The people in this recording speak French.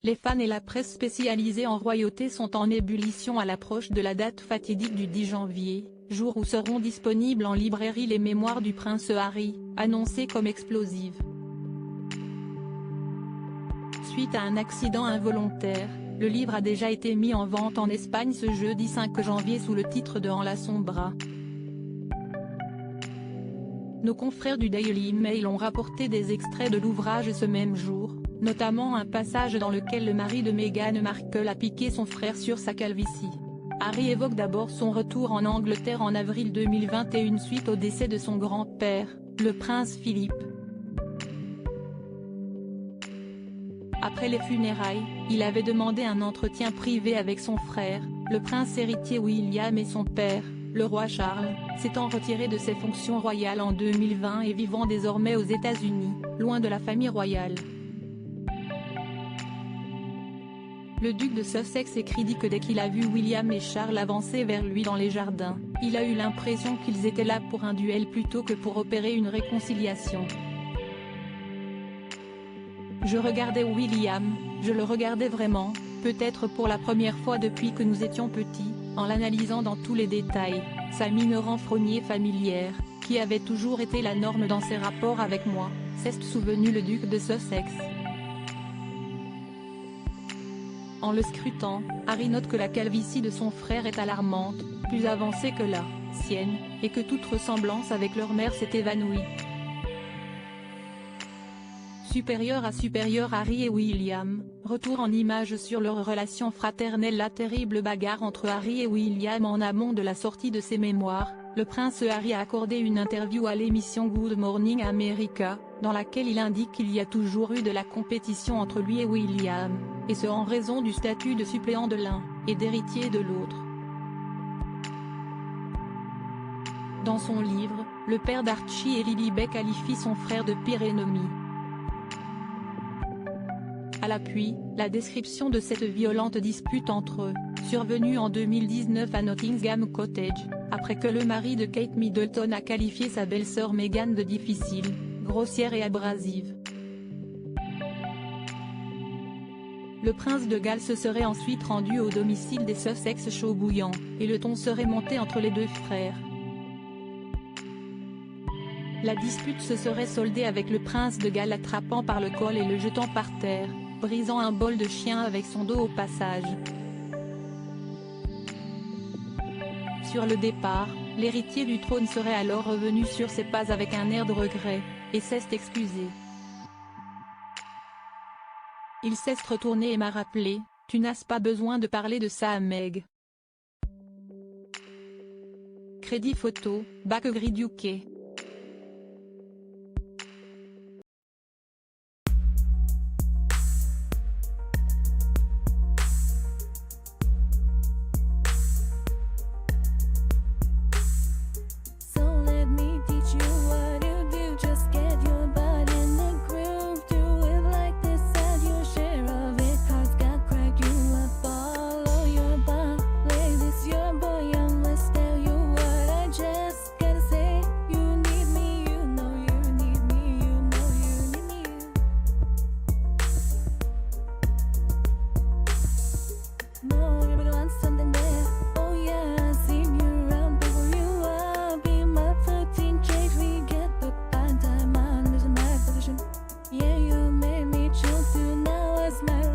Les fans et la presse spécialisée en royauté sont en ébullition à l'approche de la date fatidique du 10 janvier, jour où seront disponibles en librairie les mémoires du prince Harry, annoncées comme explosives. Suite à un accident involontaire, le livre a déjà été mis en vente en Espagne ce jeudi 5 janvier sous le titre de En la sombra. Nos confrères du Daily Mail ont rapporté des extraits de l'ouvrage ce même jour, notamment un passage dans lequel le mari de Meghan Markle a piqué son frère sur sa calvitie. Harry évoque d'abord son retour en Angleterre en avril 2021 suite au décès de son grand-père, le prince Philippe. Après les funérailles, il avait demandé un entretien privé avec son frère, le prince héritier William et son père, le roi Charles, s'étant retiré de ses fonctions royales en 2020 et vivant désormais aux États-Unis, loin de la famille royale. Le duc de Sussex écrit que dès qu'il a vu William et Charles avancer vers lui dans les jardins, il a eu l'impression qu'ils étaient là pour un duel plutôt que pour opérer une réconciliation. Je regardais William, je le regardais vraiment, peut-être pour la première fois depuis que nous étions petits, en l'analysant dans tous les détails, sa mine renfrognée familière, qui avait toujours été la norme dans ses rapports avec moi, s'est souvenu le duc de Sussex. En le scrutant, Harry note que la calvitie de son frère est alarmante, plus avancée que la sienne, et que toute ressemblance avec leur mère s'est évanouie. Supérieur à supérieur Harry et William, retour en images sur leur relation fraternelle. La terrible bagarre entre Harry et William en amont de la sortie de ses mémoires, le prince Harry a accordé une interview à l'émission Good Morning America, dans laquelle il indique qu'il y a toujours eu de la compétition entre lui et William, et ce en raison du statut de suppléant de l'un, et d'héritier de l'autre. Dans son livre, le père d'Archie et Lilibet qualifie son frère de pire ennemi. À l'appui, la description de cette violente dispute entre eux, survenue en 2019 à Nottingham Cottage, après que le mari de Kate Middleton a qualifié sa belle-sœur Meghan de difficile, grossière et abrasive. Le prince de Galles se serait ensuite rendu au domicile des Sussex chaud bouillant, et le ton serait monté entre les deux frères. La dispute se serait soldée avec le prince de Galles l'attrapant par le col et le jetant par terre, brisant un bol de chien avec son dos au passage. Sur le départ, l'héritier du trône serait alors revenu sur ses pas avec un air de regret, et s'est excusé. Il s'est retourné et m'a rappelé, « Tu n'as pas besoin de parler de ça à Meg. » Crédit photo, Bakegrid UK. Yeah, you made me choose you, now I smile.